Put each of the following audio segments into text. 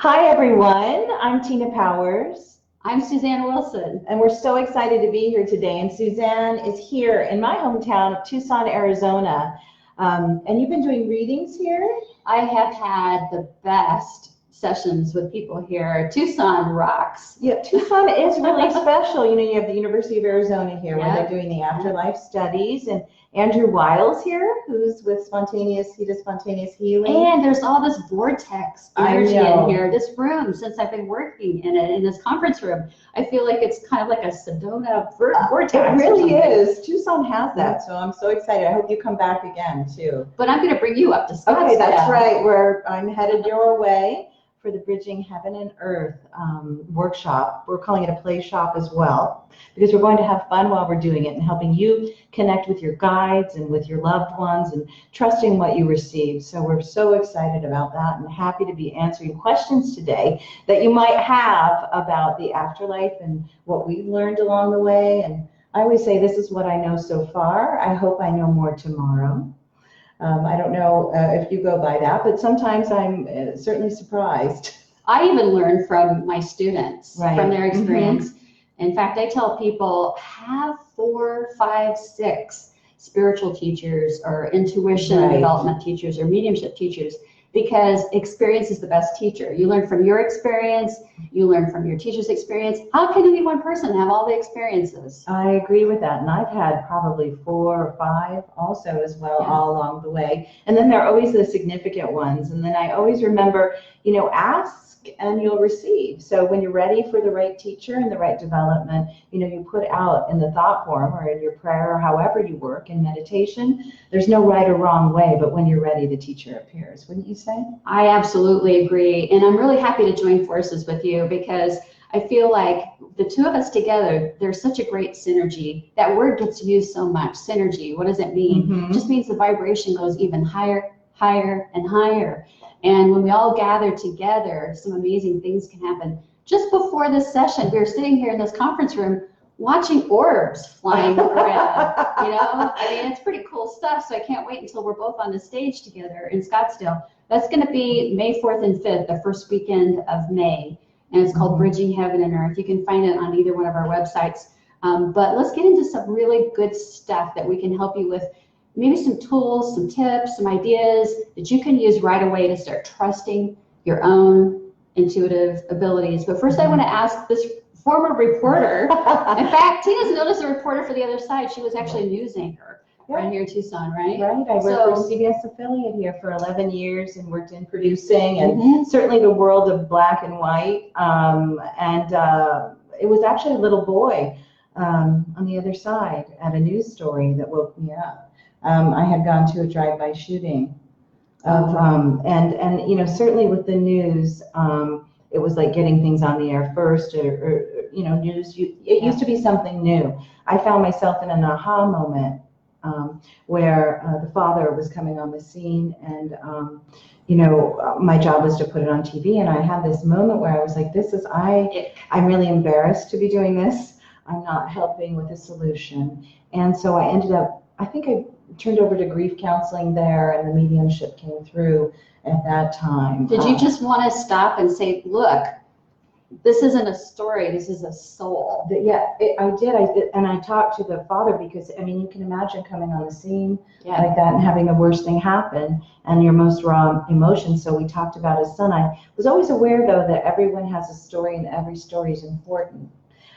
Hi everyone, I'm Tina Powers. I'm Suzanne Wilson. And we're so excited to be here today. And Suzanne is here in my hometown of Tucson, Arizona. And you've been doing readings here? I have had the best sessions with people here. Tucson rocks. Yeah, Tucson is really special. You know, you have the University of Arizona here where they're doing the afterlife studies, and Andrew Wiles here, who's with Spontaneous Healing. And there's all this vortex energy in here. This room, since I've been working in it, in this conference room, I feel like it's kind of like a Sedona vortex. It really is. Tucson has that, so I'm so excited. I hope you come back again, too. But I'm going to bring you up to Scottsdale. Okay, that's right. I'm headed your way for the Bridging Heaven and Earth workshop. We're calling it a play shop as well, because we're going to have fun while we're doing it and helping you connect with your guides and with your loved ones and trusting what you receive. So we're so excited about that and happy to be answering questions today that you might have about the afterlife and what we've learned along the way. And I always say, this is what I know so far. I hope I know more tomorrow. I don't know if you go by that, but sometimes I'm certainly surprised. I even learn from my students, from their experience. Mm-hmm. In fact, I tell people, have 4, 5, 6 spiritual teachers or intuition development teachers or mediumship teachers, because experience is the best teacher. You learn from your experience, you learn from your teacher's experience. How can any one person have all the experiences? I agree with that, and I've had probably 4 or 5 also as well, all along the way. And then there are always the significant ones, and then I always remember, you know, ask and you'll receive. So when you're ready for the right teacher and the right development, you know, you put out in the thought form or in your prayer or however you work in meditation, there's no right or wrong way, but when you're ready, the teacher appears. Wouldn't you say? I absolutely agree. And I'm really happy to join forces with you, because I feel like the two of us together, there's such a great synergy. That word gets used so much, synergy. What does it mean? Mm-hmm. It just means the vibration goes even higher, higher, and higher. And when we all gather together, some amazing things can happen. Just before this session, we were sitting here in this conference room watching orbs flying around, you know? I mean, it's pretty cool stuff, so I can't wait until we're both on the stage together in Scottsdale. That's going to be May 4th and 5th, the first weekend of May, and it's called Bridging Heaven and Earth. You can find it on either one of our websites. But let's get into some really good stuff that we can help you with. Maybe some tools, some tips, some ideas that you can use right away to start trusting your own intuitive abilities. But first, I want to ask this former reporter. In fact, Tina's noticed a reporter for the other side. She was actually a news anchor right here in Tucson, right? Right. I worked for CBS affiliate here for 11 years and worked in producing and certainly the world of black and white. It was actually a little boy on the other side at a news story that woke me up. I had gone to a drive-by shooting of, and you know, certainly with the news, it was like getting things on the air first, or you know, news. It used to be something new. I found myself in an aha moment where the father was coming on the scene, and you know, my job was to put it on TV, and I had this moment where I was like, I'm really embarrassed to be doing this. I'm not helping with a solution, and so I ended up, I think I turned over to grief counseling there, and the mediumship came through at that time. Did you just want to stop and say, look, this isn't a story, this is a soul? I did, and I talked to the father, because I mean, you can imagine coming on the scene like that and having the worst thing happen and your most raw emotions. So we talked about his son. I was always aware, though, that everyone has a story and every story is important.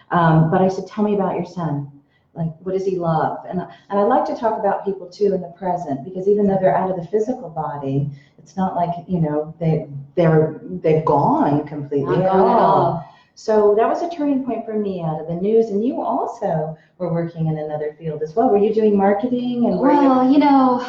But I said, tell me about your son. Like, what does he love? And I like to talk about people too in the present, because even though they're out of the physical body, it's not like, you know, they've gone completely. Not gone at all. So that was a turning point for me out of the news. And you also were working in another field as well. Were you doing marketing? And well, you know,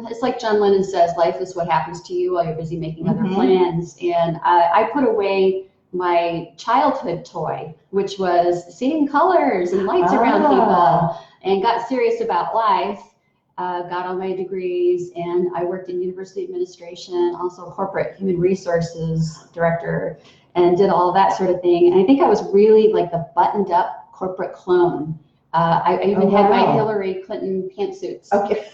it's like John Lennon says, life is what happens to you while you're busy making other plans. And I put away my childhood toy, which was seeing colors and lights around people, and got serious about life, got all my degrees, and I worked in university administration, also corporate human resources director, and did all that sort of thing. And I think I was really like the buttoned up corporate clone. I even had my Hillary Clinton pantsuits. Okay.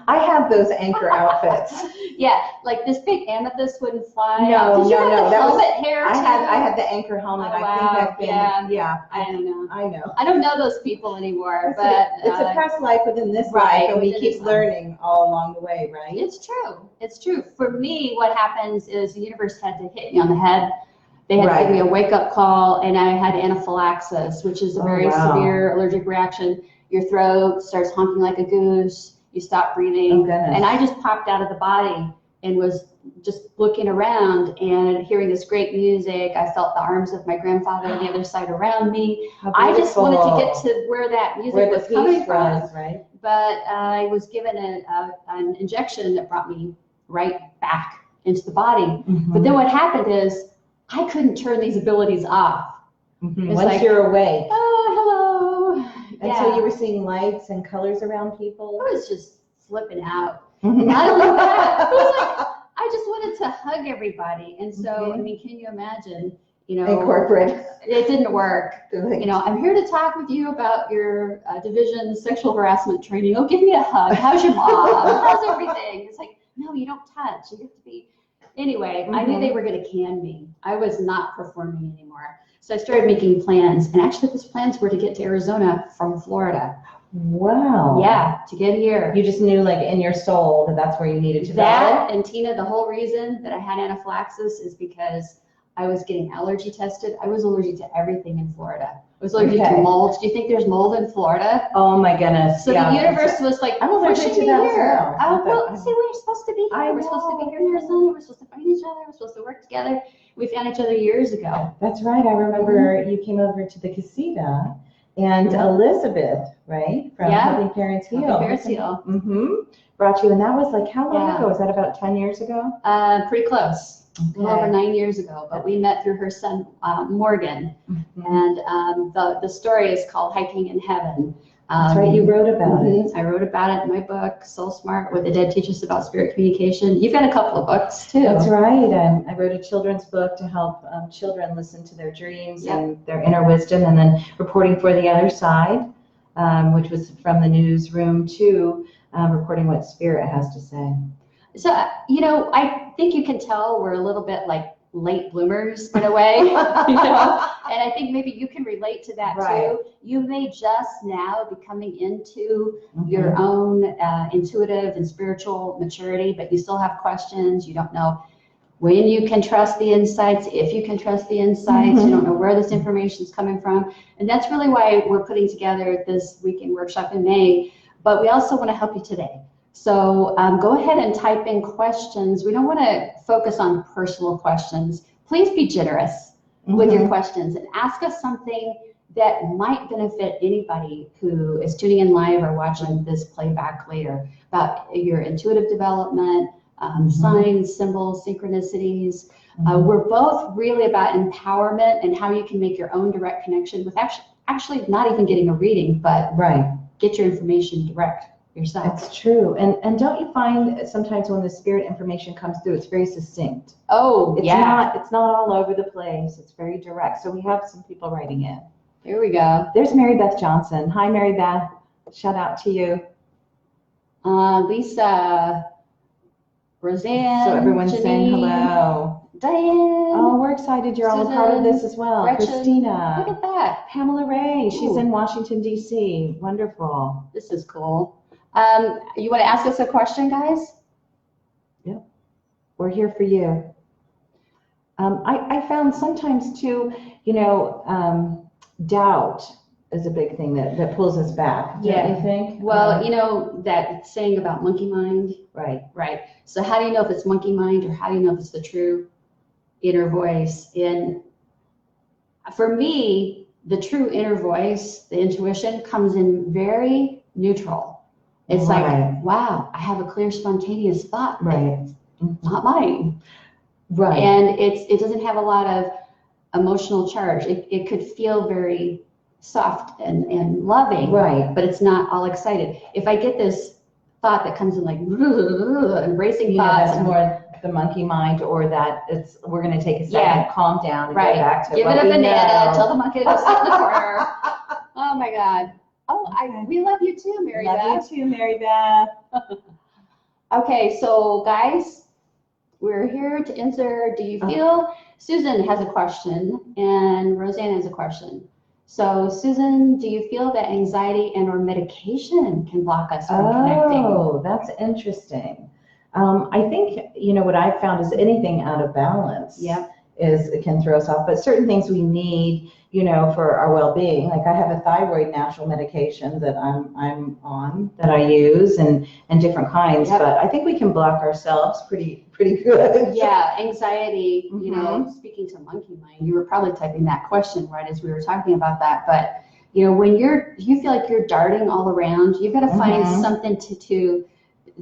I have those anchor outfits. Yeah, like this big amethyst wouldn't fly. No, Did you no, have no. the That was helmet hair too? I had the anchor helmet. Oh, I wow. think I've been I don't know. I know. I don't know those people anymore, but It's a past life within this right, life, and we within keep this life. learning all along the way, right? It's true. It's true. For me, what happens is the universe had to hit me on the head. They had to give me a wake-up call, and I had anaphylaxis, which is a very severe allergic reaction. Your throat starts honking like a goose. You stop breathing. And I just popped out of the body and was just looking around and hearing this great music. I felt the arms of my grandfather on the other side around me. I just wanted to get to where that music was coming from. Right? But I was given an injection that brought me right back into the body. But then what happened is I couldn't turn these abilities off. Once you're awake. Oh, hello. And so you were seeing lights and colors around people? I was just flipping out. Not only that, it was like, I just wanted to hug everybody. And so, I mean, can you imagine, you know, in corporate. It didn't work. You know, I'm here to talk with you about your division sexual harassment training. Oh, give me a hug. How's your mom? How's everything? It's like, no, you don't touch. You have to be. Anyway, I knew they were going to can me. I was not performing anymore. So I started making plans. And actually, those plans were to get to Arizona from Florida. Wow. Yeah, to get here. You just knew, like, in your soul that that's where you needed to go. That, and Tina, the whole reason that I had anaphylaxis is because I was getting allergy tested. I was allergic to everything in Florida. I was allergic to mold. Do you think there's mold in Florida? Oh my goodness. So the universe was like, I'm allergic to that here. Well, see, we're supposed to be here. We're supposed to be here in Arizona. We're supposed to find each other. We're supposed to work together. We found each other years ago. That's right. I remember you came over to the casita, and Elizabeth, right, from Helping Parents Heal. Helping Parents Heal. Brought you, and that was like, how long ago? Was that about 10 years ago? Pretty close. A little over 9 years ago, but we met through her son, Morgan. And the story is called Hiking in Heaven. That's right, you wrote about it. I wrote about it in my book, Soul Smart, What the Dead Teach Us About Spirit Communication. You've got a couple of books, too. That's right. I wrote a children's book to help children listen to their dreams and their inner wisdom, and then Reporting for the Other Side, which was from the newsroom to reporting what Spirit has to say. So, you know, I think you can tell we're a little bit like late bloomers in a way, you know, and I think maybe you can relate to that too. You may just now be coming into your own intuitive and spiritual maturity, but you still have questions. You don't know when you can trust the insights, if you can trust the insights. You don't know where this information is coming from. And that's really why we're putting together this weekend workshop in May, but we also want to help you today. So go ahead and type in questions. We don't want to focus on personal questions. Please be generous with your questions and ask us something that might benefit anybody who is tuning in live or watching this playback later about your intuitive development, signs, symbols, synchronicities. We're both really about empowerment and how you can make your own direct connection with actually not even getting a reading, but get your information direct yourself. It's true. And don't you find sometimes when the spirit information comes through, it's very succinct? Oh, it's not all over the place. It's very direct. So we have some people writing in. Here we go. There's Mary Beth Johnson. Hi, Mary Beth. Shout out to you. Lisa, Roseanne. So everyone's Janine, saying hello. Diane. Oh, we're excited you're all a part of this as well. Gretchen. Christina. Look at that. Pamela Ray. She's in Washington, D.C. Wonderful. This is cool. You want to ask us a question, guys? Yep. We're here for you. I found sometimes too, you know, doubt is a big thing that pulls us back. Don't you think? Well, you know, that saying about monkey mind. Right. So how do you know if it's monkey mind, or how do you know if it's the true inner voice? And for me, the true inner voice, the intuition, comes in very neutral. It's like, wow, I have a clear, spontaneous thought. It's not mine. And it doesn't have a lot of emotional charge. It could feel very soft and loving, but it's not all excited. If I get this thought that comes in like embracing thoughts, that's more the monkey mind, or that we're going to take a second, calm down, and go back to give it a banana, tell the monkey to go sit in the corner. Oh my God. Oh, we love you too, Mary Beth. Love you too, Mary Beth. Okay, so guys, we're here to answer. Do you feel, Susan has a question and Roseanne has a question. So Susan, do you feel that anxiety and or medication can block us from connecting? Oh, that's interesting. I think, what I've found is anything out of balance can throw us off, but certain things we need, for our well-being. Like I have a thyroid natural medication that I'm on, that I use, and different kinds, but I think we can block ourselves pretty good. Yeah, anxiety, speaking to monkey mind, you were probably typing that question right as we were talking about that, but when you feel like you're darting all around, you've got to find something to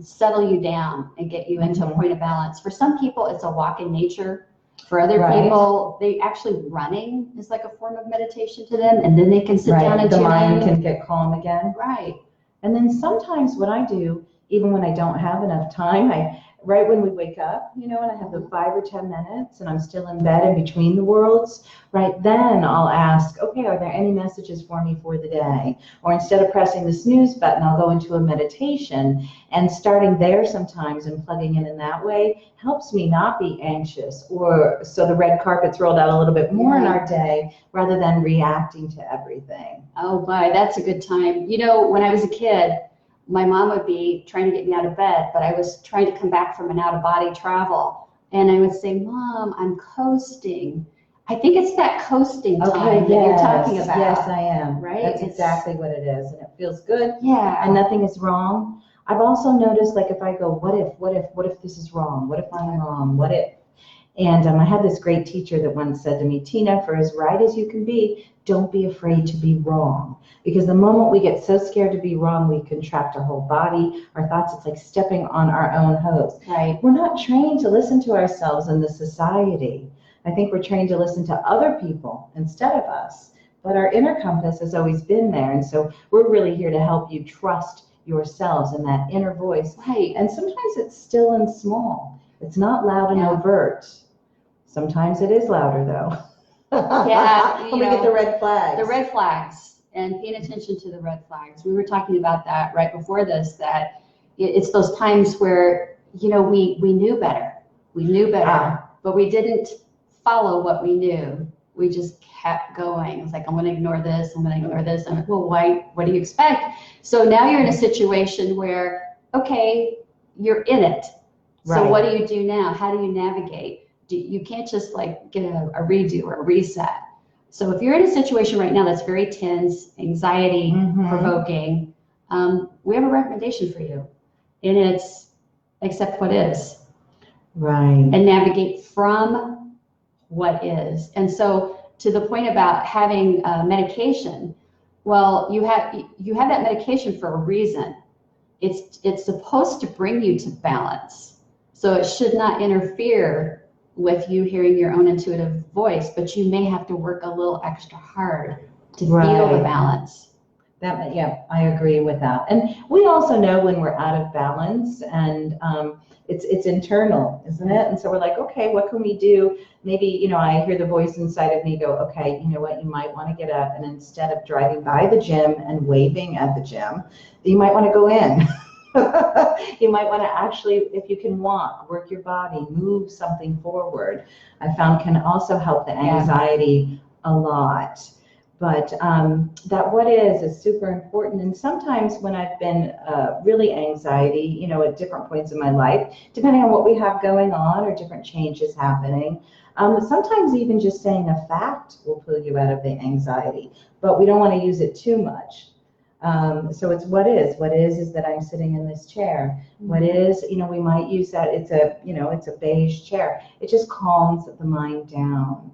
settle you down and get you into a point of balance. For some people, it's a walk in nature. For other people, they actually running is like a form of meditation to them, and then they can sit down and the mind can get calm again. Right. And then sometimes what I do, even when I don't have enough time, right when we wake up, and I have the 5 or 10 minutes and I'm still in bed in between the worlds, right then I'll ask, okay, are there any messages for me for the day? Or instead of pressing the snooze button, I'll go into a meditation, and starting there sometimes and plugging in that way helps me not be anxious, or so the red carpet's rolled out a little bit more in our day rather than reacting to everything. Oh boy, that's a good time. When I was a kid, my mom would be trying to get me out of bed, but I was trying to come back from an out-of-body travel. And I would say, Mom, I'm coasting. I think it's that coasting time that you're talking about. Yes, I am. Right? That's exactly what it is. And it feels good. Yeah. And nothing is wrong. I've also noticed, like, if I go, what if this is wrong? What if I'm wrong? What if? And I had this great teacher that once said to me, Tina, for as right as you can be, don't be afraid to be wrong. Because the moment we get so scared to be wrong, we contract our whole body, our thoughts. It's like stepping on our own hose. Right. We're not trained to listen to ourselves in the society. I think we're trained to listen to other people instead of us. But our inner compass has always been there. And so we're really here to help you trust yourselves and that inner voice. Right. And sometimes it's still and small. It's not loud and overt. Sometimes it is louder, though. Yeah. When we get the red flags. The red flags, and paying attention to the red flags. We were talking about that right before this, that it's those times where, we knew better. We knew better, but we didn't follow what we knew. We just kept going. It's like, I'm going to ignore this. I'm going to ignore this. I'm like, well, why? What do you expect? So now you're in a situation where, okay, you're in it. So what do you do now? How do you navigate? You can't just like get a redo or a reset. So if you're in a situation right now that's very tense, anxiety provoking, we have a recommendation for you, and it's accept what is. Right. And navigate from what is. And so to the point about having medication, well, you have that medication for a reason. It's supposed to bring you to balance. So it should not interfere with you hearing your own intuitive voice, but you may have to work a little extra hard to feel the balance. I agree with that. And we also know when we're out of balance, and it's internal, isn't it? And so we're like, okay, what can we do? Maybe, I hear the voice inside of me go, okay, you know what, you might want to get up, and instead of driving by the gym and waving at the gym, you might want to go in. You might want to actually, if you can walk, work your body, move something forward. I found can also help the anxiety a lot. But that what is super important. And sometimes when I've been really anxiety, at different points in my life, depending on what we have going on or different changes happening, sometimes even just saying a fact will pull you out of the anxiety. But we don't want to use it too much. So it's what is that I'm sitting in this chair. What is, we might use that. It's a beige chair. It just calms the mind down.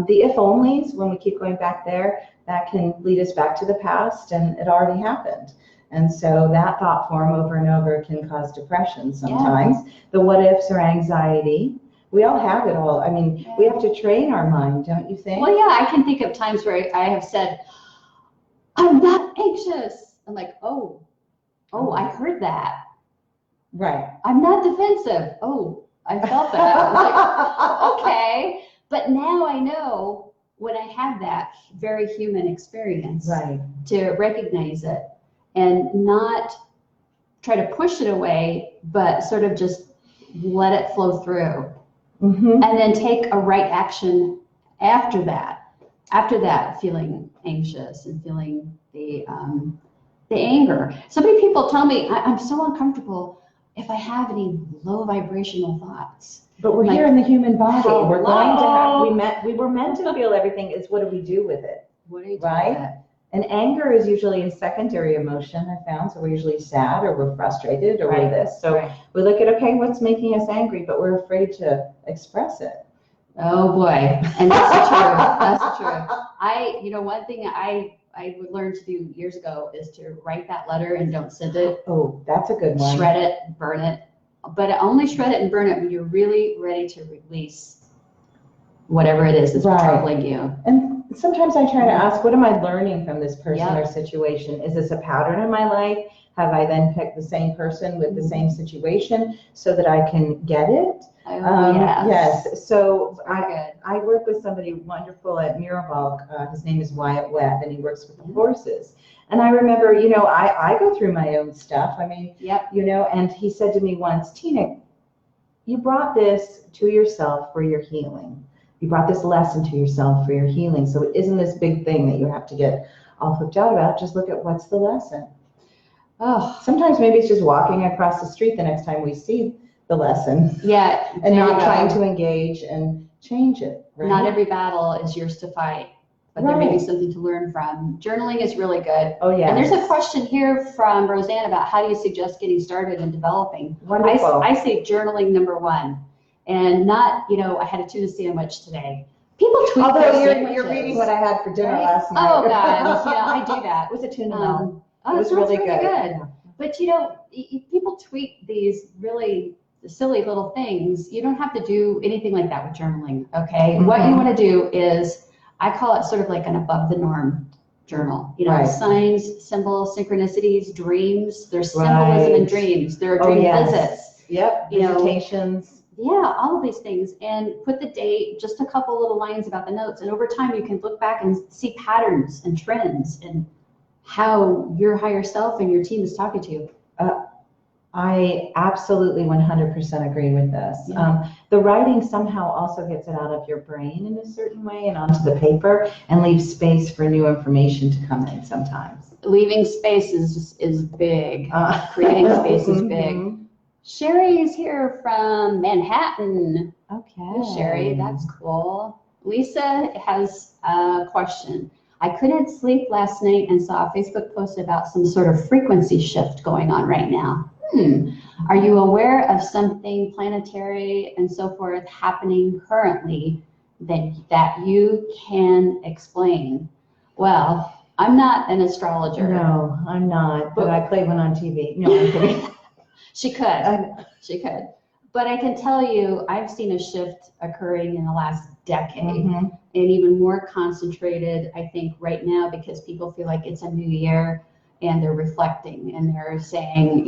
The if onlys, when we keep going back there, that can lead us back to the past, and it already happened. And so that thought form over and over can cause depression sometimes. Yeah. The what ifs or anxiety. We all have it all. I mean, we have to train our mind, don't you think? Well, yeah, I can think of times where I have said, I'm not anxious. I'm like, oh, I heard that. Right. I'm not defensive. Oh, I felt that. I was like, okay. But now I know when I have that very human experience, to recognize it and not try to push it away, but sort of just let it flow through, Mm-hmm. and then take a right action after that. After that, feeling anxious and feeling the anger. So many people tell me, I'm so uncomfortable if I have any low vibrational thoughts. But we're Like, here in the human body. hello? We're going to have, we were meant to feel everything. Is what do we do with it? What do you do Right? with it? And anger is usually a secondary emotion, I found. So we're usually sad, or we're frustrated, or we're this. So we look at, okay, what's making us angry? But we're afraid to express it. Oh boy, and that's true. That's true. One thing I learned to do years ago is to write that letter and don't send it. Oh, that's a good one. Shred it, burn it, but only shred it and burn it when you're really ready to release whatever it is that's troubling you. And sometimes I try to ask, what am I learning from this person Yep. or situation? Is this a pattern in my life? Have I then picked the same person with the same situation so that I can get it? Oh, Yes. So Very good. I work with somebody wonderful at Mirahawk. His name is Wyatt Webb, and he works with the horses. And I remember, I go through my own stuff. I mean, Yep. and he said to me once, Tina, you brought this to yourself for your healing. You brought this lesson to yourself for your healing. So it isn't this big thing that you have to get all hooked out about. Just look at what's the lesson. Oh, Sometimes maybe it's just walking across the street the next time we see the lesson. yeah. And not trying to engage and change it. Right? Not every battle is yours to fight, but there may be something to learn from. Journaling is really good. Oh, yeah. And there's a question here from Roseanne about how do you suggest getting started and developing. Wonderful. I say journaling number one, and not, I had a tuna sandwich today. People tweet Although their you're sandwiches. reading what I had for dinner last night. Oh, God. I do that. It was a tuna melt. Oh, It was really good. Yeah. But, people tweet these really silly little things. You don't have to do anything like that with journaling, okay? Mm-hmm. What you want to do is, I call it sort of like an above the norm journal. Right. Signs, symbols, synchronicities, dreams. There's symbolism in dreams. There are dream visits. Yep. Visitations. Yeah, all of these things. And put the date, just a couple little lines about the notes. And over time, you can look back and see patterns and trends and how your higher self and your team is talking to you. I absolutely 100% agree with this. Yeah. The writing somehow also gets it out of your brain in a certain way and onto the paper and leaves space for new information to come in sometimes. Leaving space is big. Creating space is big. Sherry is here from Manhattan. Okay. Sherry, that's cool. Lisa has a question. I couldn't sleep last night and saw a Facebook post about some sort of frequency shift going on right now. Are you aware of something planetary and so forth happening currently that you can explain? Well, I'm not an astrologer. No, I'm not, but I play one on TV. No, I'm kidding. She could. But I can tell you, I've seen a shift occurring in the last decade, and even more concentrated, I think, right now, because people feel like it's a new year and they're reflecting and they're saying,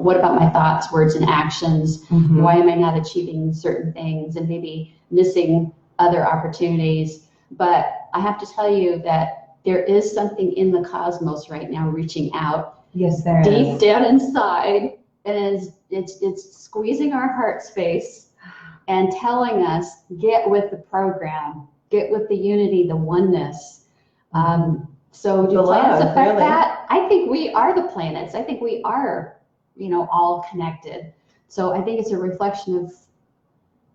what about my thoughts, words, and actions? Why am I not achieving certain things and maybe missing other opportunities? But I have to tell you that there is something in the cosmos right now reaching out. Yes, there is. Deep down inside. And it's squeezing our heart space and telling us, get with the program, get with the unity, the oneness. So do planets affect that? I think we are the planets. I think we are, all connected. So I think it's a reflection of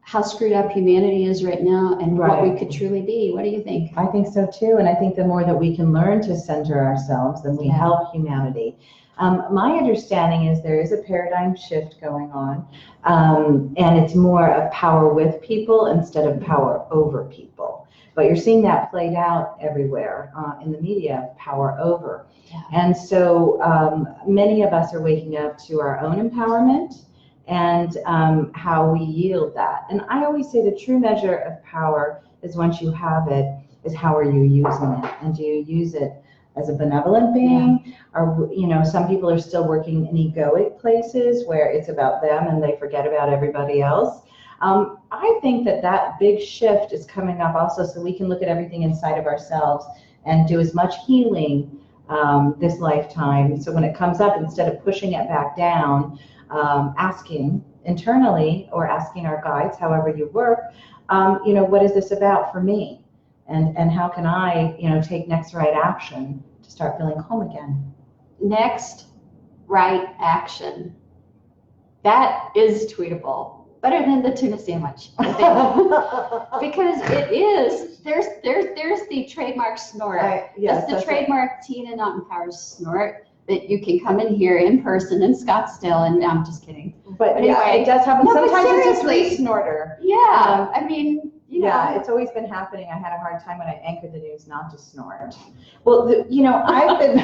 how screwed up humanity is right now and what we could truly be. What do you think? I think so too. And I think the more that we can learn to center ourselves, then we help humanity. My understanding is there is a paradigm shift going on, and it's more of power with people instead of power over people. But you're seeing that played out everywhere in the media, power over. Yeah. And so many of us are waking up to our own empowerment and how we yield that. And I always say the true measure of power is once you have it, is how are you using it? And do you use it as a benevolent being? Or, some people are still working in egoic places where it's about them and they forget about everybody else. I think that big shift is coming up also, so we can look at everything inside of ourselves and do as much healing this lifetime. So when it comes up, instead of pushing it back down, asking internally, or asking our guides, however you work, what is this about for me? And how can I, take next right action to start feeling home again? Next right action. That is tweetable. Better than the tuna sandwich, I think. Because it is. There's the trademark snort. Yes, that's the trademark Tina Not Empowered snort that you can come in here in person in Scottsdale. And I'm just kidding. But anyway, yeah, it does happen. No, Sometimes it's a seriously. snorter. Yeah, I mean, yeah, it's always been happening. I had a hard time when I anchored the news not to snort. Well, I've been.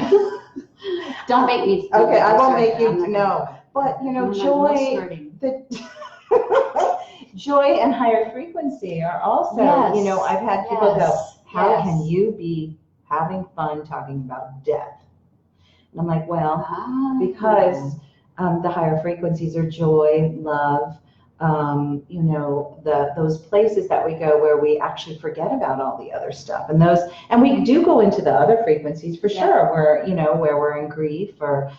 Don't make me. Okay, I won't make you. No, but joy. Joy and higher frequency are also. Yes. I've had people go, "How can Yes. you be having fun talking about death?" And I'm like, well, because the higher frequencies are joy, love. Those places that we go where we actually forget about all the other stuff, and we do go into the other frequencies for sure, where where we're in grief, or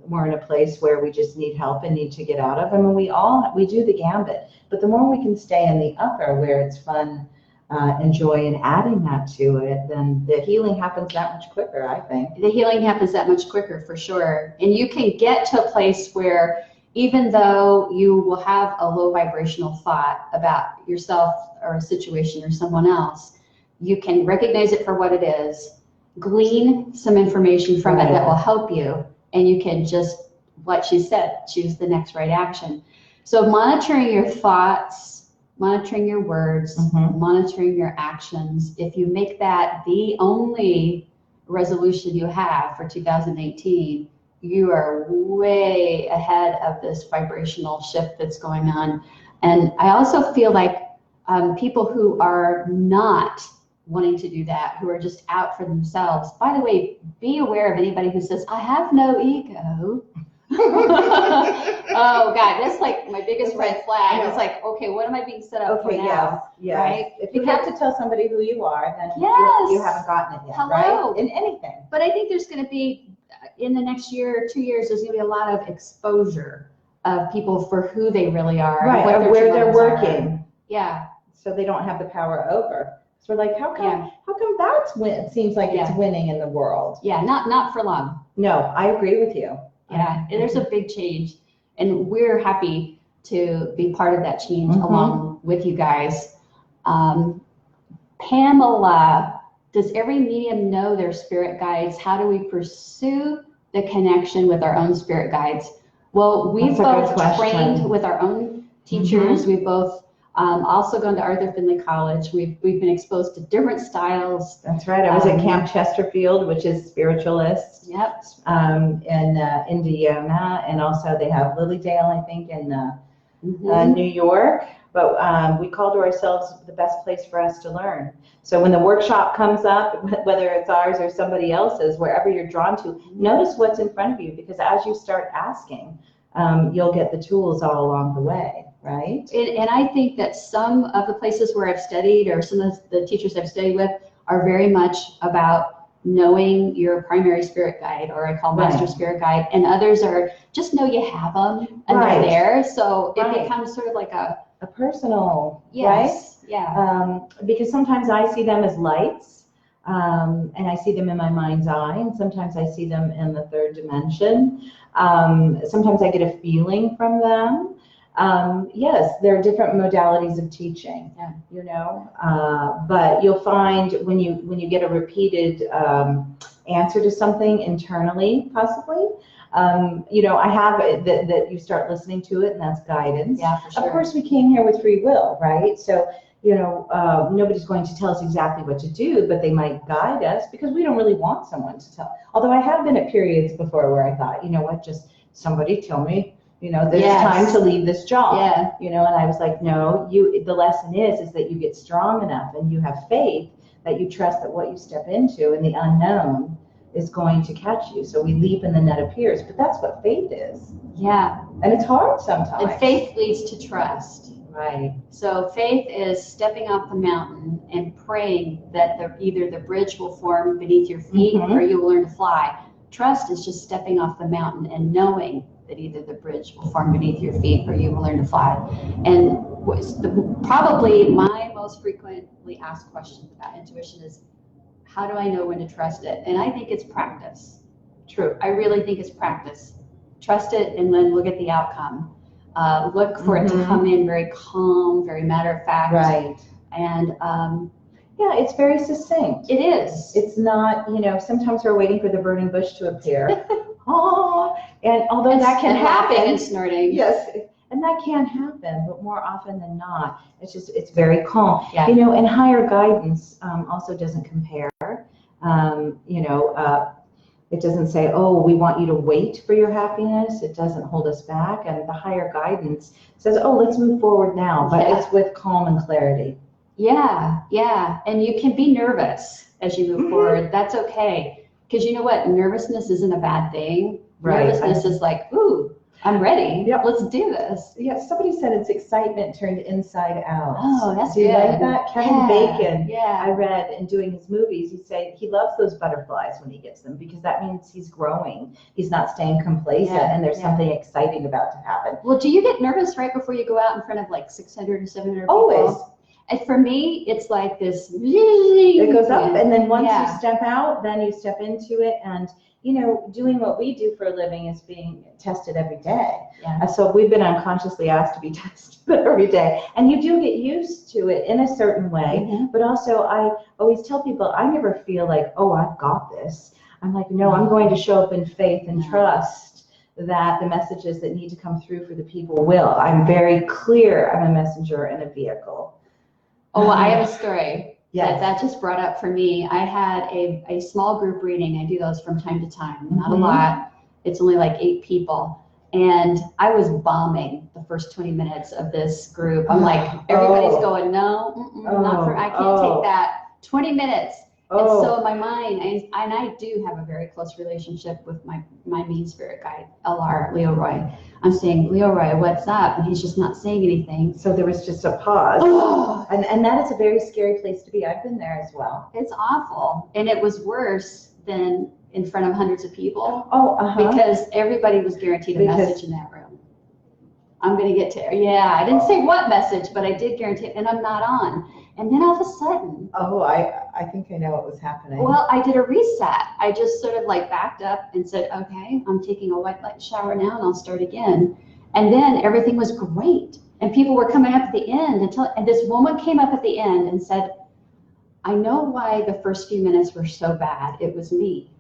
we're in a place where we just need help and need to get out of. I mean, we do the gambit, but the more we can stay in the upper where it's fun and joy, and adding that to it, then the healing happens that much quicker, I think. The healing happens that much quicker, for sure. And you can get to a place where, even though you will have a low vibrational thought about yourself or a situation or someone else, you can recognize it for what it is, glean some information from it that will help you, and you can just, like she said, choose the next right action. So monitoring your thoughts, monitoring your words, monitoring your actions, if you make that the only resolution you have for 2018, you are way ahead of this vibrational shift that's going on. And I also feel like people who are not wanting to do that, who are just out for themselves, by the way, be aware of anybody who says, I have no ego. Oh God, that's like my biggest red flag. It's like, okay, what am I being set up for now? Yes. Right? If you have to tell somebody who you are, then you haven't gotten it yet, Hello. right? In anything. But I think there's going to be, in the next year or 2 years, there's going to be a lot of exposure of people for who they really are, right? And what where they're working. Yeah. So they don't have the power over. So we're like, how come that's it seems like it's winning in the world? Yeah, not for long. No, I agree with you. Yeah, there's a big change, and we're happy to be part of that change along with you guys. Pamela, does every medium know their spirit guides? How do we pursue the connection with our own spirit guides? Well, we've both trained with our own teachers. We've both also gone to Arthur Findlay College. We've been exposed to different styles. That's right. I was at Camp Chesterfield, which is spiritualist. Yep. In Indiana, and also they have Lilydale, I think, in New York. But we call to ourselves the best place for us to learn. So when the workshop comes up, whether it's ours or somebody else's, wherever you're drawn to, notice what's in front of you, because as you start asking, you'll get the tools all along the way, right? And I think that some of the places where I've studied, or some of the teachers I've studied with, are very much about knowing your primary spirit guide, or I call master spirit guide, and others are just know you have them and they're there. So it becomes sort of like a personal, right? Yeah. Because sometimes I see them as lights, and I see them in my mind's eye, and sometimes I see them in the third dimension. Sometimes I get a feeling from them. Yes, there are different modalities of teaching, but you'll find when you get a repeated answer to something internally, possibly, I have it that you start listening to it, and that's guidance. Yeah, for sure. Of course, we came here with free will, right? So, nobody's going to tell us exactly what to do, but they might guide us, because we don't really want someone to tell. Although I have been at periods before where I thought, just somebody tell me, there's time to leave this job. And I was like, no, the lesson is that you get strong enough and you have faith that you trust that what you step into in the unknown is going to catch you. So we leap and the net appears, but that's what faith is. Yeah. And it's hard sometimes. And faith leads to trust. Right. So faith is stepping off the mountain and praying that either the bridge will form beneath your feet or you will learn to fly. Trust is just stepping off the mountain and knowing that either the bridge will form beneath your feet or you will learn to fly. And probably my most frequently asked question about intuition is, how do I know when to trust it? And I think it's practice. True. I really think it's practice. Trust it and then look at the outcome. Look for it to come in very calm, very matter of fact. Right. And yeah, it's very succinct. it is. It's not, sometimes we're waiting for the burning bush to appear. Oh, and although that can laughing happen. and snorting. Yes, and that can happen, but more often than not, it's very calm. Yeah. And higher guidance also doesn't compare. It doesn't say, oh, we want you to wait for your happiness. It doesn't hold us back. And the higher guidance says, oh, let's move forward now, but it's with calm and clarity. Yeah, yeah. And you can be nervous as you move forward. That's okay. Because you know what? Nervousness isn't a bad thing. Right. Nervousness is like, ooh, I'm ready. Yep. Let's do this. Yeah, somebody said it's excitement turned inside out. Oh, that's Do you good. like that? Kevin Bacon, Yeah. I read in doing his movies, he loves those butterflies when he gets them because that means he's growing. He's not staying complacent and there's something exciting about to happen. Well, do you get nervous right before you go out in front of like 600 or 700 people? Always. And for me, it's like this. It goes up, and then once you step out, then you step into it, and doing what we do for a living is being tested every day. Yeah. So we've been unconsciously asked to be tested every day, and you do get used to it in a certain way. But also, I always tell people, I never feel like, oh, I've got this. I'm like, no, I'm going to show up in faith and trust that the messages that need to come through for the people will. I'm very clear. I'm a messenger and a vehicle. Oh, I have a story. Yes. That just brought up for me. I had a small group reading. I do those from time to time, not a lot. It's only like 8 people. And I was bombing the first 20 minutes of this group. I'm like, everybody's going, no, not for, I can't take that. 20 minutes. And so in my mind, I do have a very close relationship with my main spirit guide, LR, Leroy. I'm saying, Leroy, what's up? And he's just not saying anything. So there was just a pause. Oh. And that is a very scary place to be. I've been there as well. It's awful. And it was worse than in front of hundreds of people. Because everybody was guaranteed a message in that room. I'm going to get to, I didn't say what message, but I did guarantee it, and I'm not on. And then all of a sudden. Oh, I think I know what was happening. Well, I did a reset. I just sort of like backed up and said, okay, I'm taking a white light shower now and I'll start again. And then everything was great. And people were coming up at the end and this woman came up at the end and said, I know why the first few minutes were so bad. It was me.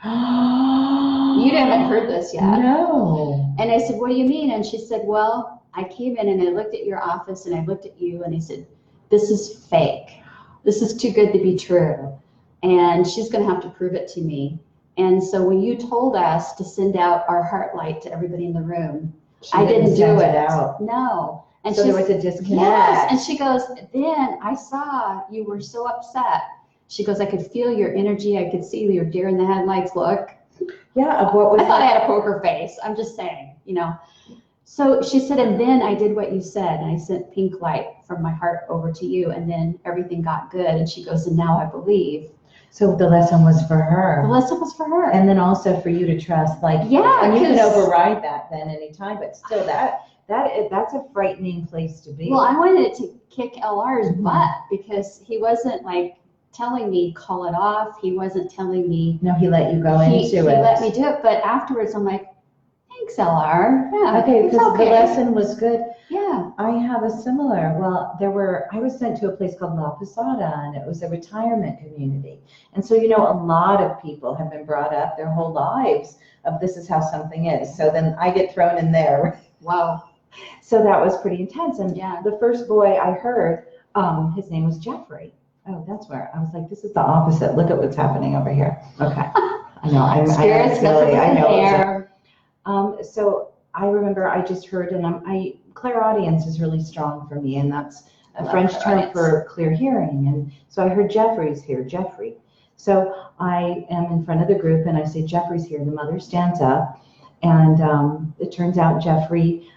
You haven't heard this yet. No. And I said, what do you mean? And she said, well, I came in and I looked at your office and I looked at you and I said, this is fake. This is too good to be true. And she's going to have to prove it to me. And so when you told us to send out our heart light to everybody in the room, I didn't do it. No. And so there was a disconnect. Yes. And she goes, then I saw you were so upset. She goes, I could feel your energy. I could see your deer in the headlights look. Yeah, of what was I thought I had a poker face. I'm just saying, So she said, and then I did what you said, and I sent pink light from my heart over to you, and then everything got good. And she goes, and now I believe. So the lesson was for her. The lesson was for her. And then also for you to trust, and you can override that then anytime, but still that's a frightening place to be. Well, I wanted it to kick LR's butt because he wasn't like telling me call it off. He wasn't telling me. No, he let you go into it. He let me do it, but afterwards I'm like, thanks, LR. Yeah. Okay, because the lesson was good. Yeah. I have a similar. Well, I was sent to a place called La Posada, and it was a retirement community. And so, a lot of people have been brought up their whole lives of this is how something is. So then I get thrown in there. Wow. So that was pretty intense. And the first boy I heard, his name was Jeffrey. Oh, that's where I was like, this is the opposite. Look at what's happening over here. Okay. I know. I'm Spirits, silly. I know. So I remember I just heard, and clairaudience is really strong for me, and that's a French term for clear hearing. And so I heard Jeffrey's here, Jeffrey. So I am in front of the group, and I say, Jeffrey's here. The mother stands up, and it turns out Jeffrey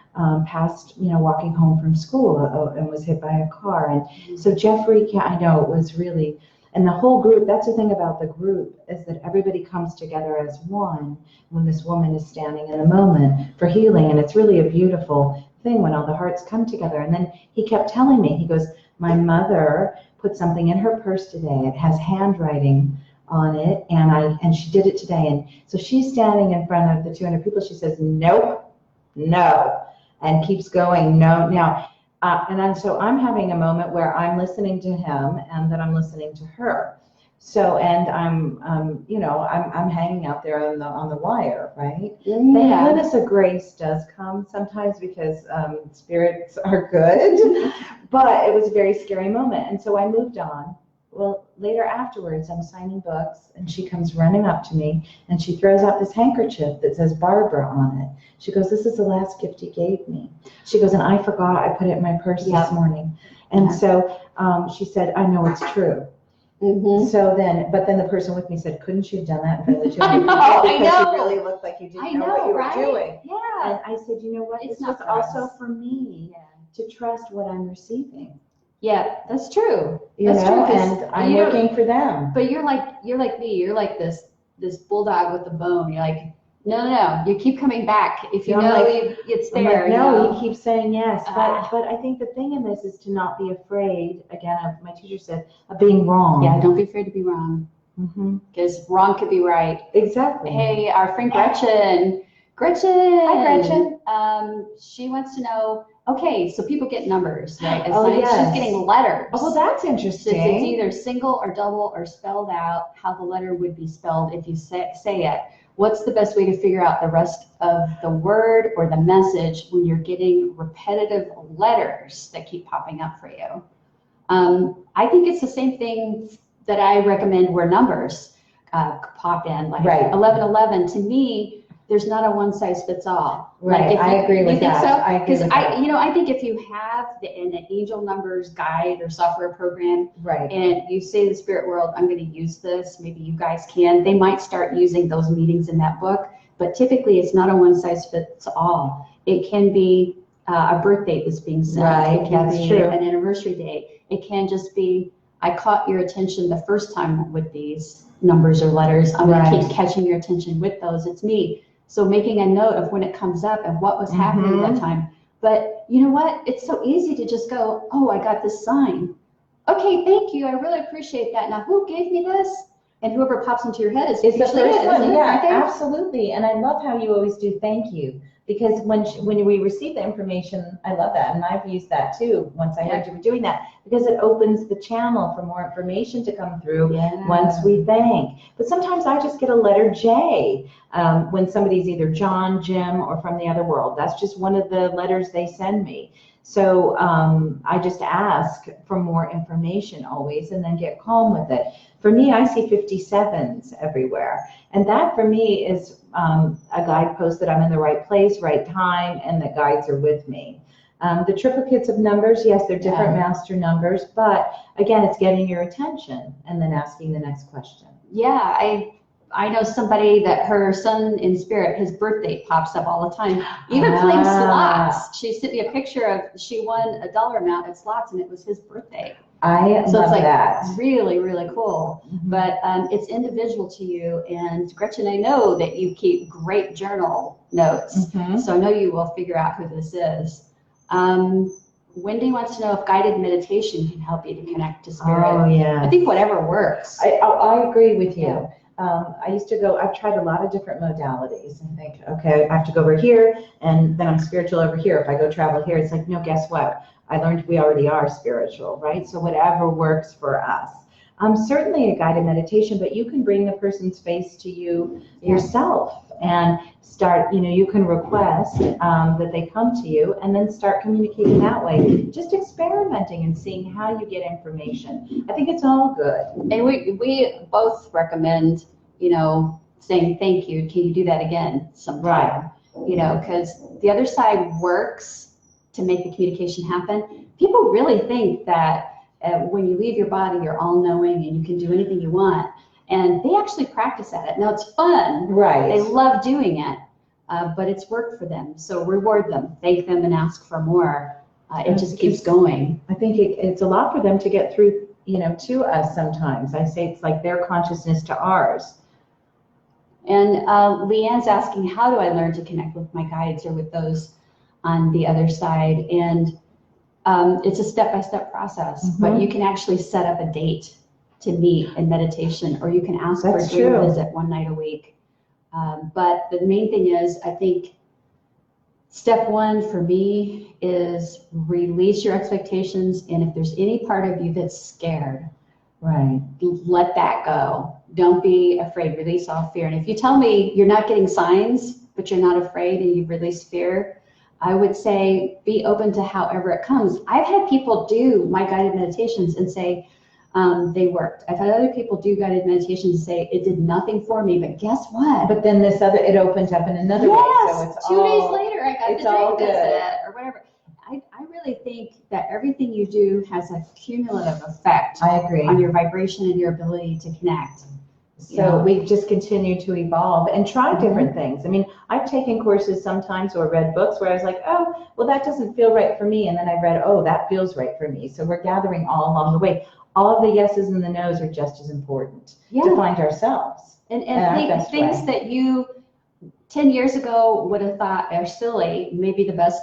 passed, walking home from school and was hit by a car. And so Jeffrey, I know it was really, And the whole group, that's the thing about the group, is that everybody comes together as one when this woman is standing in the moment for healing. And it's really a beautiful thing when all the hearts come together. And then he kept telling me, he goes, my mother put something in her purse today. It has handwriting on it, and she did it today. And so she's standing in front of the 200 people. She says, nope, no, and keeps going, no, now. So I'm having a moment where I'm listening to him and then I'm listening to her. So, and I'm hanging out there on the wire, right? Yeah. The heaviness of grace does come sometimes because spirits are good, but it was a very scary moment. And so I moved on. Well, later afterwards, I'm signing books, and she comes running up to me, and she throws out this handkerchief that says Barbara on it. She goes, this is the last gift he gave me. She goes, and I forgot, I put it in my purse this morning. And so she said, I know it's true. So then, but then the person with me said, couldn't you have done that in front of the 200 people? Because you really looked like you didn't know what you were doing. Yeah. And I said, you know what, it's was also for me to trust what I'm receiving. Yeah, that's true. That's true. And I'm working for them. But you're like me. You're like this bulldog with the bone. You're like, no. You keep coming back. If you know it's there. No, he keeps saying yes. But I think the thing in this is to not be afraid. Again, my teacher said, of being wrong. Yeah, don't be afraid to be wrong. Because wrong could be right. Exactly. Hey, our friend Gretchen. Hi, Gretchen. She wants to know. Okay, so people get numbers, right? She's getting letters. Oh, well, that's interesting. It's either single or double or spelled out how the letter would be spelled if you say it. What's the best way to figure out the rest of the word or the message when you're getting repetitive letters that keep popping up for you? I think it's the same thing that I recommend where numbers pop in, like 1111. To me, there's not a one size fits all. Right, like I agree with that. You think so? I agree with that. I think if you have an angel numbers guide or software program, and you say to the spirit world, I'm going to use this, maybe you guys can, they might start using those meetings in that book. But typically, it's not a one size fits all. It can be a birth date that's being sent. Right, it can that's be true. an anniversary date. It can just be, I caught your attention the first time with these numbers or letters. I'm going to keep catching your attention with those. It's me. So making a note of when it comes up and what was happening that time. But you know what? It's so easy to just go, oh, I got this sign. Okay, thank you. I really appreciate that. Now, who gave me this? And whoever pops into your head is the first one. Yeah, right? absolutely. And I love how you always do thank you. Because when we receive the information, I love that. And I've used that too once I heard you were doing that. Because it opens the channel for more information to come through once we thank. But sometimes I just get a letter J when somebody's either John, Jim, or from the other world. That's just one of the letters they send me. So I just ask for more information always and then get calm with it. For me, I see 57s everywhere. And that for me is a guidepost that I'm in the right place, right time, and that guides are with me. The triplicates of numbers, yes, they're different master numbers, but again, it's getting your attention and then asking the next question. Yeah, I know somebody that her son in spirit, his birthday pops up all the time. Even playing slots. She sent me a picture of, she won a dollar amount at slots and it was his birthday. So it's like that. Really, really cool. But it's individual to you. And Gretchen, I know that you keep great journal notes. So I know you will figure out who this is. Wendy wants to know if guided meditation can help you to connect to spirit. Oh, yeah. I think whatever works. I agree with you. I've tried a lot of different modalities and think, okay, I have to go over here and then I'm spiritual over here. If I go travel here, it's like, no, guess what? I learned we already are spiritual, right? So whatever works for us. Certainly a guided meditation, but you can bring the person's face to you yourself and start, you can request that they come to you and then start communicating that way. Just experimenting and seeing how you get information. I think it's all good. And we both recommend, saying thank you. Can you do that again sometime? Right. Because the other side works to make the communication happen. People really think that when you leave your body, you're all-knowing and you can do anything you want. And they actually practice at it. Now, it's fun. Right. They love doing it, but it's work for them. So reward them, thank them, and ask for more. It just keeps going. I think it's a lot for them to get through to us sometimes. I say it's like their consciousness to ours. And Leanne's asking, how do I learn to connect with my guides or with those on the other side? And it's a step-by-step process, but you can actually set up a date to meet in meditation, or you can ask for a dream visit one night a week. But the main thing is, I think, step one for me is release your expectations. And if there's any part of you that's scared, right, let that go. Don't be afraid. Release all fear. And if you tell me you're not getting signs, but you're not afraid and you've released fear, I would say be open to however it comes. I've had people do my guided meditations and say they worked. I've had other people do guided meditations and say it did nothing for me, but guess what? But then it opened up in another way. So it's 2 days later I got the dream good. visit or whatever. I really think that everything you do has a cumulative effect. I agree. On your vibration and your ability to connect. So we just continue to evolve and try different things. I mean, I've taken courses sometimes or read books where I was like, oh, well, that doesn't feel right for me. And then I read, oh, that feels right for me. So we're gathering all along the way. All of the yeses and the nos are just as important to find ourselves. And things that you 10 years ago would have thought are silly, may be the best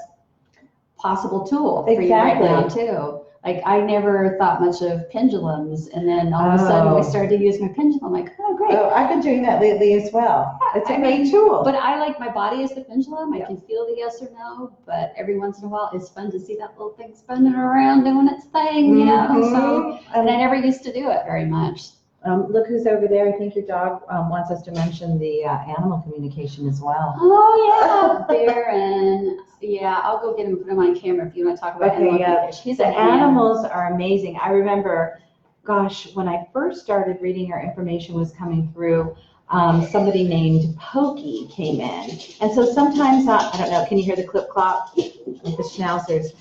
possible tool for you right now too. Like I never thought much of pendulums, and then all of a sudden we started to use my pendulum. I'm like, oh great. Oh, I've been doing that lately as well. It's a great tool. But I like my body as the pendulum. I can feel the yes or no, but every once in a while it's fun to see that little thing spinning around doing its thing, you know. So and I never used to do it very much. Look who's over there. I think your dog wants us to mention the animal communication as well. Oh, yeah, Baron. Yeah, I'll go get him and put him on camera if you want to talk about animal communication. The animals are amazing. I remember, gosh, when I first started reading, our information was coming through, somebody named Pokey came in. And so sometimes, I don't know, can you hear the clip-clop? The schnauzers.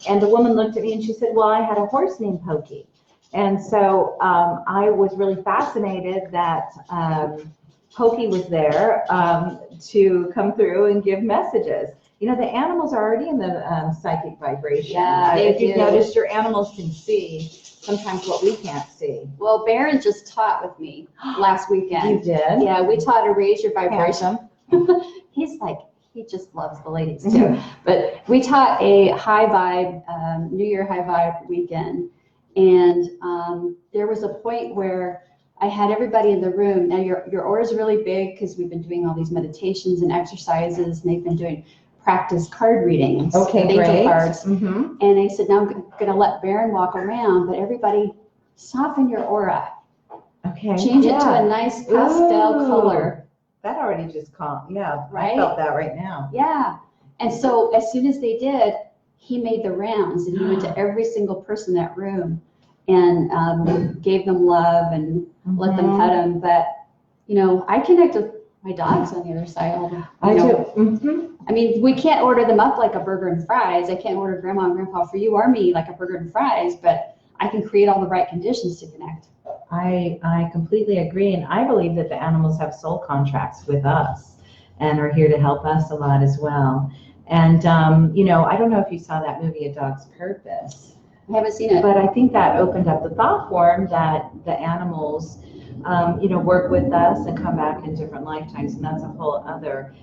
And the woman looked at me and she said, well, I had a horse named Pokey. And so I was really fascinated that Pokey was there to come through and give messages. You know, the animals are already in the psychic vibration. Yeah, if you've noticed, your animals can see sometimes what we can't see. Well, Baron just taught with me last weekend. You did? Yeah, we taught to raise your vibration. He's like, he just loves the ladies too. But we taught a high vibe, New Year high vibe weekend. And there was a point where I had everybody in the room. Now your aura is really big because we've been doing all these meditations and exercises, and they've been doing practice card readings. Okay, great. Cards. And I said, now I'm going to let Baron walk around, but everybody soften your aura. Okay. Change it to a nice pastel color. That already just calmed. Yeah, right? I felt that right now. Yeah. And so as soon as they did, he made the rounds and he went to every single person in that room and gave them love and let them pet them. But, you know, I connect with my dogs on the other side. I do. I mean, we can't order them up like a burger and fries. I can't order grandma and grandpa for you or me like a burger and fries, but I can create all the right conditions to connect. I completely agree. And I believe that the animals have soul contracts with us and are here to help us a lot as well. And, you know, I don't know if you saw that movie, A Dog's Purpose. I haven't seen it. But I think that opened up the thought form that the animals, you know, work with us and come back in different lifetimes. And that's a whole other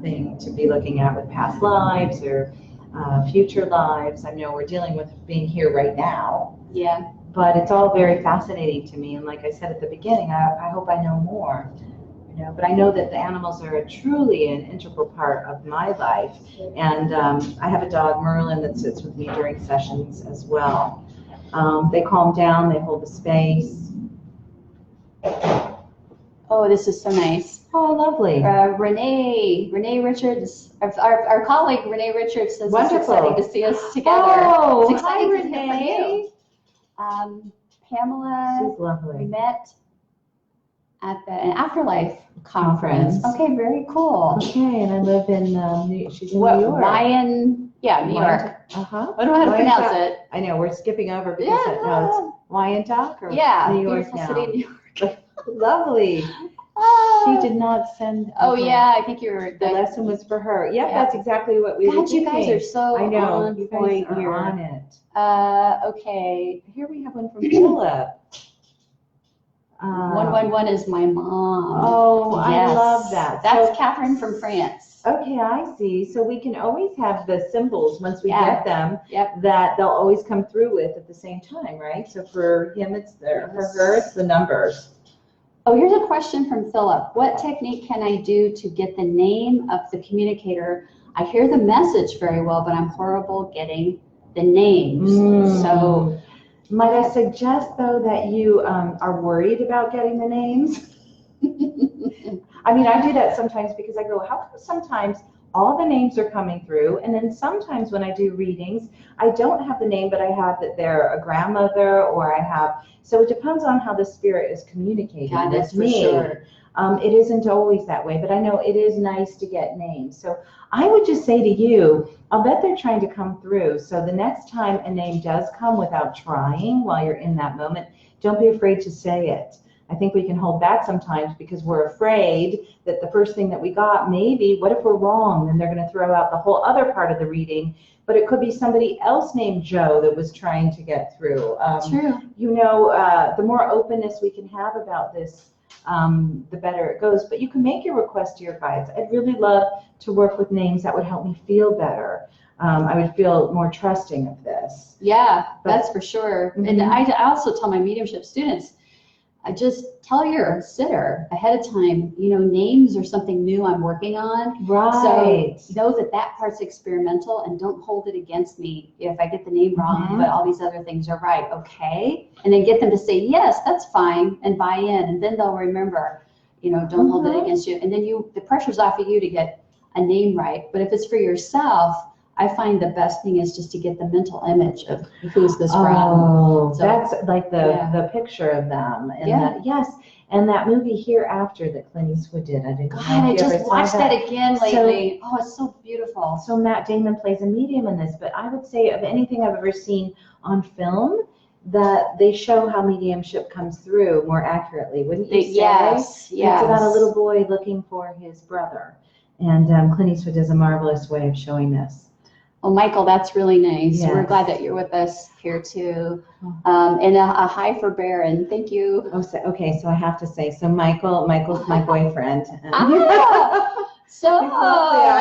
thing to be looking at with past lives or future lives. I know we're dealing with being here right now. Yeah. But it's all very fascinating to me. And like I said at the beginning, I hope I know more. You know, but I know that the animals are truly an integral part of my life. And I have a dog, Merlin, that sits with me during sessions as well. They calm down, they hold the space. Oh, this is so nice. Oh, lovely. Renee Richards, our colleague Renee Richards says Wonderful. It's exciting to see us together. Oh, it's exciting hi, to hear from Renee. you. Pamela, She's lovely. we met at an Afterlife conference. Okay, very cool. Okay, and I live in she's in New York. New York. Uh-huh. I don't know how to pronounce it. I know, we're skipping over because it's Wyandotte or New New York beautiful now. city, New York. Lovely. She did not send. Oh yeah, I think you were. The lesson was for her. Yep, Yeah. that's exactly what we were God, you thinking. guys are so I know. on You guys point are here. on it. Okay. Here we have one from Philip. 111 is my mom. Oh, Yes. I love that. That's So, Catherine from France. okay, I see. So we can always have the symbols once we Yeah. get them Yep. that they'll always come through with at the same time, right? So for him, it's there. For her, it's the numbers. Oh, here's a question from Philip. What technique can I do to get the name of the communicator? I hear the message very well, but I'm horrible getting the names. So might I suggest, though, that you are worried about getting the names? I mean, I do that sometimes because I go, how come sometimes all the names are coming through, and then sometimes when I do readings, I don't have the name, but I have that they're a grandmother, or I have, so it depends on how the spirit is communicating with me. Sure. It isn't always that way, but I know it is nice to get names. So I would just say to you, I'll bet they're trying to come through. So the next time a name does come without trying while you're in that moment, don't be afraid to say it. I think we can hold back sometimes because we're afraid that the first thing that we got, maybe, what if we're wrong? Then they're going to throw out the whole other part of the reading. But it could be somebody else named Joe that was trying to get through. True. You know, the more openness we can have about this, the better it goes. But you can make your request to your guides. I'd really love to work with names that would help me feel better. I would feel more trusting of this. Yeah, that's for sure. Mm-hmm. And I also tell my mediumship students, I just tell your sitter ahead of time, you know, names are something new I'm working on. Right. So know that that part's experimental and don't hold it against me if I get the name wrong, but all these other things are right. Okay. And then get them to say, yes, that's fine, and buy in. And then they'll remember, you know, don't hold it against you. And then the pressure's off of you to get a name right. But if it's for yourself, I find the best thing is just to get the mental image of who's this from. Oh, So, that's like the picture of them. And yes, and that movie Hereafter that Clint Eastwood did. I didn't know if God, I you ever just saw watched that again lately. Oh, it's so beautiful. So Matt Damon plays a medium in this, but I would say of anything I've ever seen on film, that they show how mediumship comes through more accurately, wouldn't you say? Yes, yes. It's about a little boy looking for his brother. And Clint Eastwood does a marvelous way of showing this. Oh, Michael, that's really nice. Yes. We're glad that you're with us here too. And a hi for Baron. Thank you. Oh, so, okay, so I have to say, so Michael's my boyfriend. So I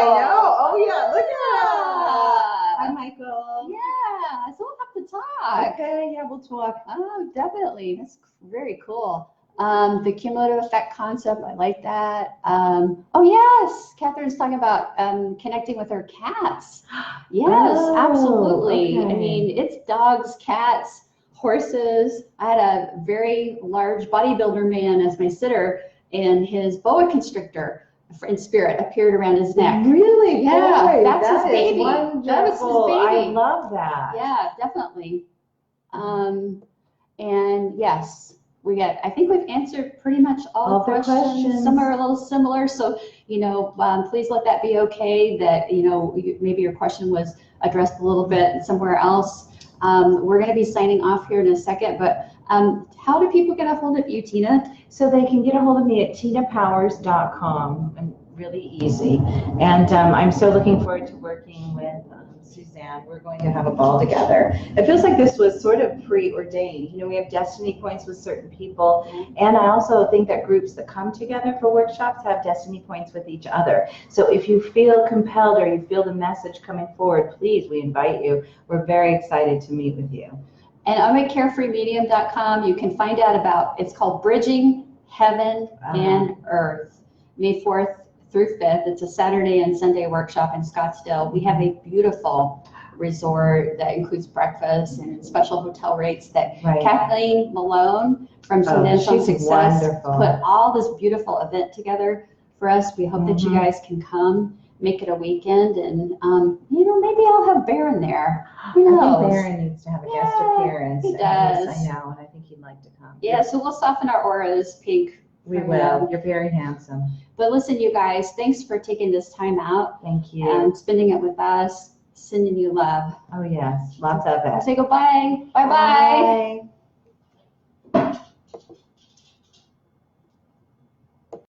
know. Oh yeah, look at that. Hi, Michael. Yeah, so we'll have to talk. Okay, yeah, we'll talk. Oh, definitely. That's very cool. The cumulative effect concept, I like that. Oh yes, Catherine's talking about connecting with her cats. Yes, absolutely. Okay. I mean, it's dogs, cats, horses. I had a very large bodybuilder man as my sitter, and his boa constrictor in spirit appeared around his neck. Really? Yeah, Boy, that's his baby. Wonderful. That was his baby. I love that. Yeah, definitely. And yes, I think we've answered pretty much all the questions. Some are a little similar, so you know, please let that be okay. That you know, maybe your question was addressed a little bit somewhere else. We're going to be signing off here in a second, but how do people get a hold of you, Tina? So they can get a hold of me at tinapowers.com. And really easy. And I'm so looking forward to working with Suzanne. We're going to have a ball together. It feels like this was sort of preordained. You know, we have destiny points with certain people, and I also think that groups that come together for workshops have destiny points with each other. So if you feel compelled or you feel the message coming forward, please, we invite you. We're very excited to meet with you. And I'm at carefreemedium.com. You can find out about, it's called Bridging Heaven and Earth, May 4th through 5th. It's a Saturday and Sunday workshop in Scottsdale. We have a beautiful resort that includes breakfast and special hotel rates that Kathleen Malone from Financial Success put all this beautiful event together for us. We hope that you guys can come, make it a weekend, and you know, maybe I'll have Baron there. Who knows? I think Baron needs to have a guest appearance. He does. I know, and I think he'd like to come. Yeah, so we'll soften our auras pink. We will. You're very handsome. But listen, you guys, thanks for taking this time out. Thank you. And spending it with us, sending you love. Oh, yes. Lots of it. Say goodbye. Bye-bye. Bye.